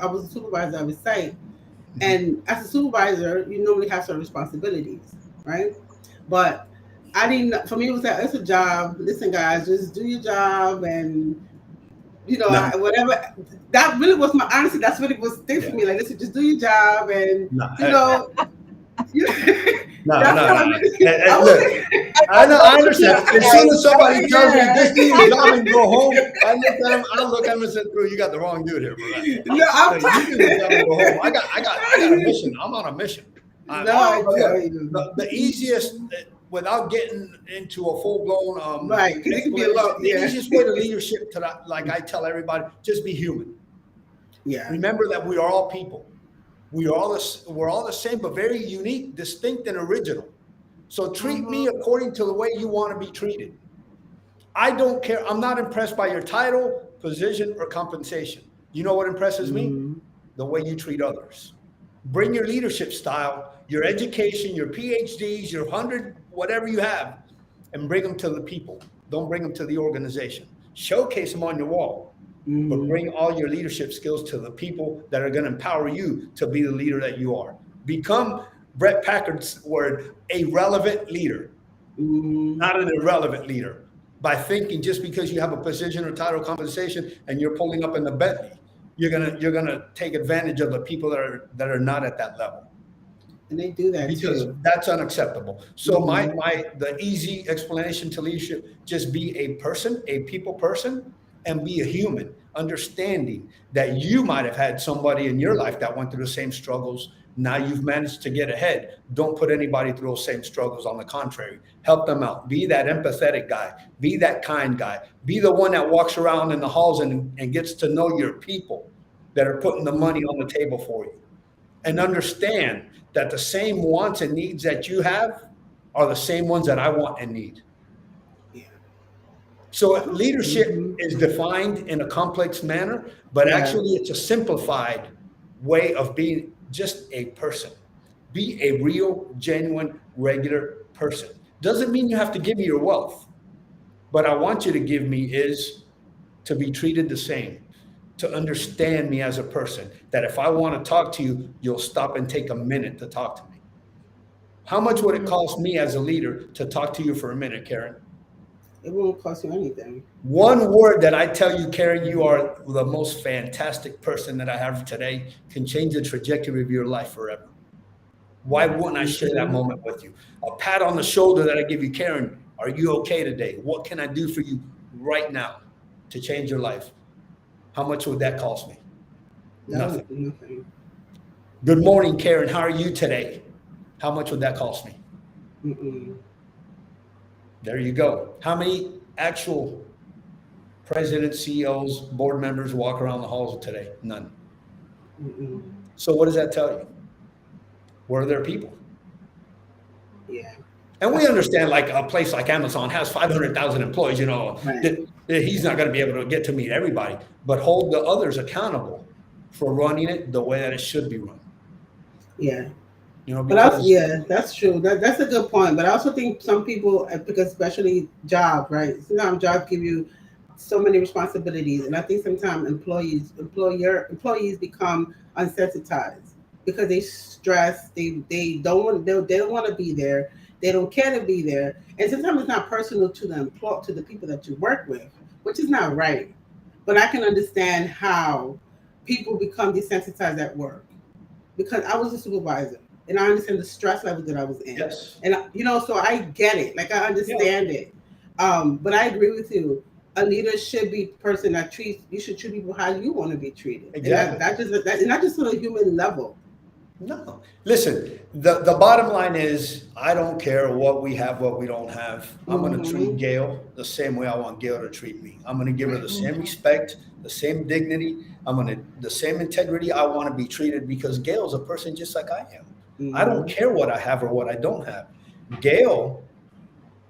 was a supervisor of a site, and as a supervisor, you normally have some responsibilities, right? But I didn't. For me, it was that it's a job. Listen, guys, just do your job, and no, whatever. That really was my honestly. That's what it was thing for yeah, me. Like, listen, just do your job, and no, you know, no, that's no, how no, I no. really. I Look, was. I understand. As soon as somebody tells me just do your job and Yeah. go home, I look at him and say, "Bro, you got the wrong dude here for that. No, So you do your job and go home. I got a mission. I'm on a mission. no, I tell Look, you. the easiest, without getting into a full blown Right, because it could be a explanation, lot. the Yeah. easiest way to leadership to that, like I tell everybody, just be human. Yeah. Remember that we are all people. We're all the same, but very unique, distinct, and original. So treat me according to the way you want to be treated. I don't care. I'm not impressed by your title, position, or compensation. You know what impresses me? Mhm. The way you treat others. Bring your leadership style, your education, your PhDs, your 100, whatever you have, and bring them to the people. Don't bring them to the organization. showcase them on your wall, but Mm-hmm. bring all your leadership skills to the people that are going to empower you to be the leader that you are. Become Brett Packard's word, a relevant leader, Mm-hmm. not an irrelevant leader. By thinking just because you have a position or title compensation and you're pulling up in the Bentley, you're gonna take advantage of the people that are not at that level, And they do that because too. that's unacceptable. So Mm-hmm. the easy explanation to leadership: just be a person, a people person, and be a human, understanding that you might have had somebody in your life that went through the same struggles. Now you've managed to get ahead. Don't put anybody through those same struggles. On the contrary, help them out. Be that empathetic guy. Be that kind guy. Be the one that walks around in the halls and gets to know your people that are putting the money on the table for you, and understand that the same wants and needs that you have are the same ones that I want and need. Yeah. So leadership Mm-hmm. is defined in a complex manner, but Yeah. actually it's a simplified way of being just a person. Be a real, genuine, regular person. Doesn't mean you have to give me your wealth, but I want you to give me is to be treated the same, to understand me as a person, that if I want to talk to you, you'll stop and take a minute to talk to me. How much would it cost me as a leader to talk to you for a minute, Karen? It won't cost you anything. One word that I tell you, Karen, you are the most fantastic person that I have today, can change the trajectory of your life forever. Why wouldn't I share that Mm-hmm. moment with you? A pat on the shoulder that I give you, Karen, are you okay today? What can I do for you right now to change your life? How much would that cost me? That Nothing. would be nothing. Good morning, Karen. How are you today? How much would that cost me? Mm-mm. There you go. How many actual presidents, CEOs, board members walk around the halls today? None. Mm-mm. So what does that tell you? Where are their people? Yeah. And we That's true. understand, like a place like Amazon has 500,000 employees, Right. that he's not going to be able to get to meet everybody, but hold the others accountable for running it the way that it should be run. Yeah. But also, Because yeah, that's true. That's a good point. But I also think some people, because especially jobs, right? Sometimes jobs give you so many responsibilities, and I think sometimes employees become unsensitized because they stress. They don't want to be there. They don't care to be there, and sometimes it's not personal to to the people that you work with, which is not right. But I can understand how people become desensitized at work because I was a supervisor and I understand the stress level that I was in. yes, And so I get it. Like I yeah, understand it. But I agree with you. A leader should be a person that treats you should treat people how you want to be treated. And exactly. not just on a human level. No. Listen, the bottom line is I don't care what we have, what we don't have. I'm going to treat Mm-hmm. Gail the same way I want Gail to treat me. I'm going to give her the Right. same respect, the same dignity. The same integrity I want to be treated, because Gail's a person just like I am. I don't Mm-hmm. care what I have or what I don't have. Gail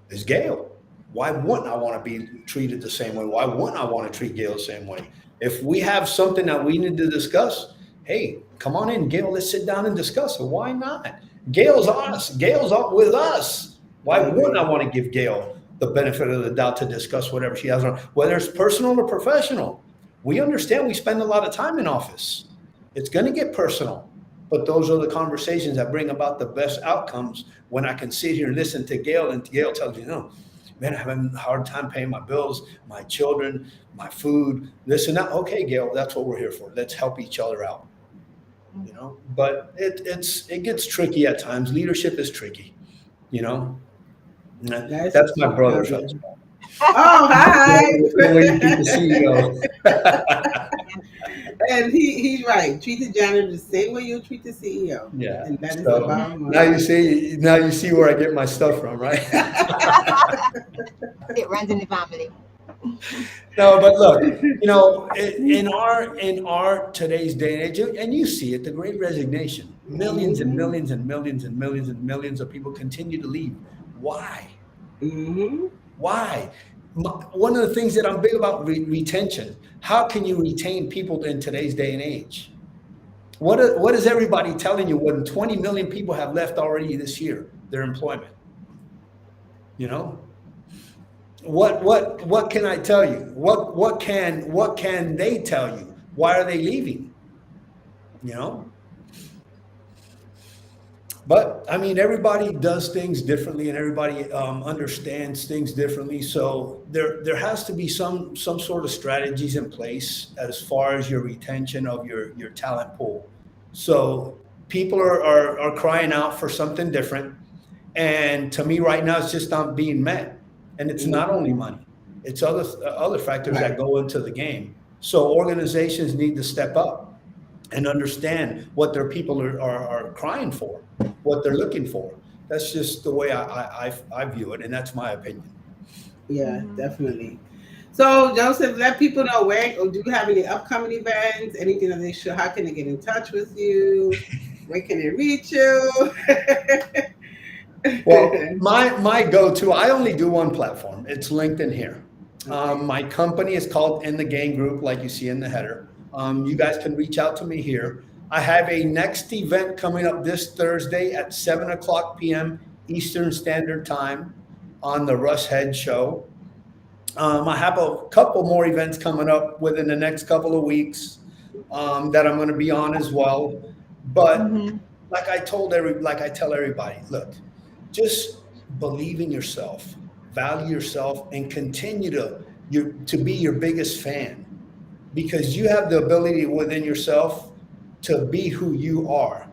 is Gail. Why wouldn't I want to be treated the same way? Why wouldn't I want to treat Gail the same way? If we have something that we need to discuss, hey, come on in, Gail. Let's sit down and discuss it. Why not? Gail's us. Gail's up with us. I Why wouldn't I agree. want to give Gail the benefit of the doubt to discuss whatever she has on, whether it's personal or professional? We understand we spend a lot of time in office. It's going to get personal. But those are the conversations that bring about the best outcomes, when I can sit here and listen to Gail, and Gail tells you, no, man, I'm having a hard time paying my bills, my children, my food, this and that. Okay, Gail, that's what we're here for. Let's help each other out. But it gets tricky at times. Leadership is tricky, you know. That's That's my brother. yeah. Oh, hi. The way you treat the CEO. And he's right. Treat the janitor the same way you treat the CEO. Yeah. And that is the So bottom now line. you see where I get my stuff from, right? It runs in the family. No, but look, in our today's day and age, and you see it, the Great Resignation, millions and Mm-hmm. millions and millions and millions and millions of people continue to leave. Why? Mm-hmm. Why? One of the things that I'm big about, retention. How can you retain people in today's day and age? What is everybody telling you when 20 million people have left already this year, their employment? You know? what can I tell you? What can they tell you? Why are they leaving? You know. But I mean, everybody does things differently, and everybody understands things differently. So there has to be some sort of strategies in place as far as your retention of your talent pool. So people are crying out for something different, and to me, right now, it's just not being met. And it's not only Mhm. money; it's other factors that Right. go into the game. So organizations need to step up and understand what their people are crying for, what they're looking for. That's just the way I view it, and that's my opinion. Yeah, Mhm. definitely. So, Joseph, let people know where, or do you have any upcoming events? Anything that they should, how can they get in touch with you? Where can they reach you? Well, my go-to, I only do one platform. It's LinkedIn here. Okay. My company is called In the Game Group, like you see in the header. You guys can reach out to me here. I have a next event coming up this Thursday at 7 o'clock p.m. Eastern Standard Time on the Russ Head Show. I have a couple more events coming up within the next couple of weeks that I'm going to be on as well. But Mhm. like I tell everybody, look, just believe in yourself, value yourself, and continue to be your biggest fan because you have the ability within yourself to be who you are.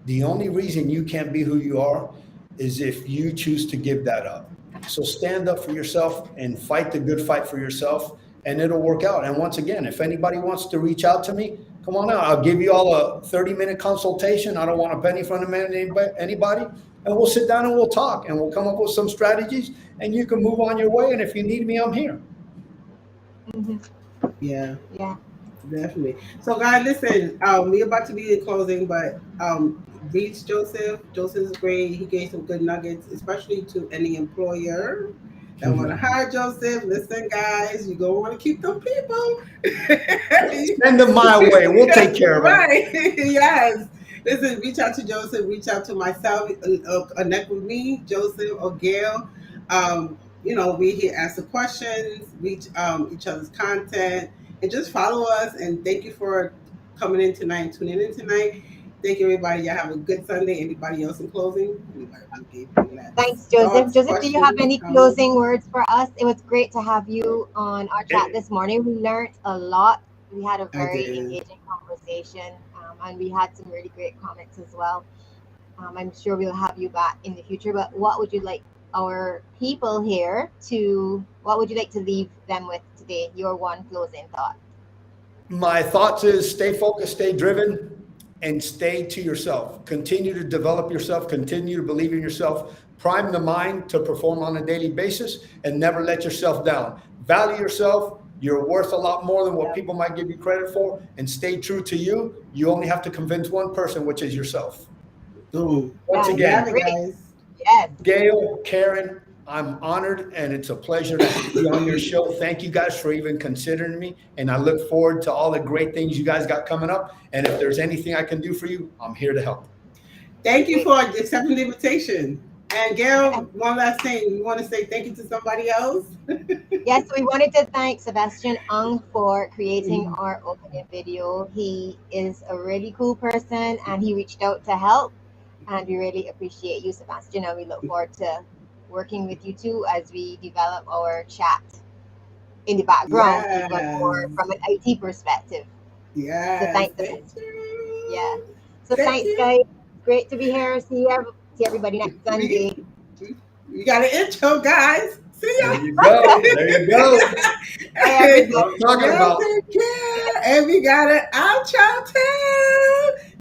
The only reason you can't be who you are is if you choose to give that up. So stand up for yourself and fight the good fight for yourself, and it'll work out. And once again, if anybody wants to reach out to me, come on out. I'll give you all a 30-minute consultation. I don't want a penny from anybody. And we'll sit down and we'll talk and we'll come up with some strategies and you can move on your way. And if you need me, I'm here. Mhm. Yeah, Yeah. definitely. So, guys, listen, we're about to be in closing, but reach Joseph. Joseph's great. He gave some good nuggets, especially to any employer that want to hire Joseph. Listen, guys, you gonna want to keep them people. Send them my way. We'll take care of them. Right. Yes. Listen, reach out to Joseph, reach out to myself, connect with me, Joseph or Gail. We here answer questions, reach each other's content, and just follow us. And thank you for coming in tonight and tuning in tonight. Thank you, everybody. Y'all have a good Sunday. Anybody else in closing? Anybody want to give any Thanks, last Joseph. thoughts, Joseph, do you have questions, any comments? closing words for us? It was great to have you on our chat It, this morning. We learned a lot. We had a I very did. engaging conversation, and we had some really great comments as well. I'm sure we'll have you back in the future. But what would you like our people here to? What would you like to leave them with today? Your one closing thought. my thoughts is stay focused, stay driven, and stay to yourself. Continue to develop yourself, continue to believe in yourself, prime the mind to perform on a daily basis, and never let yourself down. Value yourself. You're worth a lot more than what Yep. people might give you credit for, and stay true to you. You only have to convince one person, which is yourself. Boom. Once That There you is have again, it, great. guys. Yes. Gail, Karen, I'm honored and it's a pleasure to be on your show. Thank you guys for even considering me. And I look forward to all the great things you guys got coming up. And if there's anything I can do for you, I'm here to help. Thank you Great. for accepting the invitation. And Gail, Yes. one last thing. You want to say thank you to somebody else? Yes, we wanted to thank Sebastian Ung for creating our opening video. He is a really cool person and he reached out to help. And we really appreciate you, Sebastian. And we look forward to working with you too as we develop our chat in the background, even Yes. more from an IT perspective. So Yes. thanks, Thank Sebastian. Yeah. you. So Thank thanks, you. guys. Great to be here. See everybody next We, Sunday. we got an intro, guys. See There ya. you go. There you go. Bye, That's what everybody. I'm talking Y'all about. take care. And we got an outro too.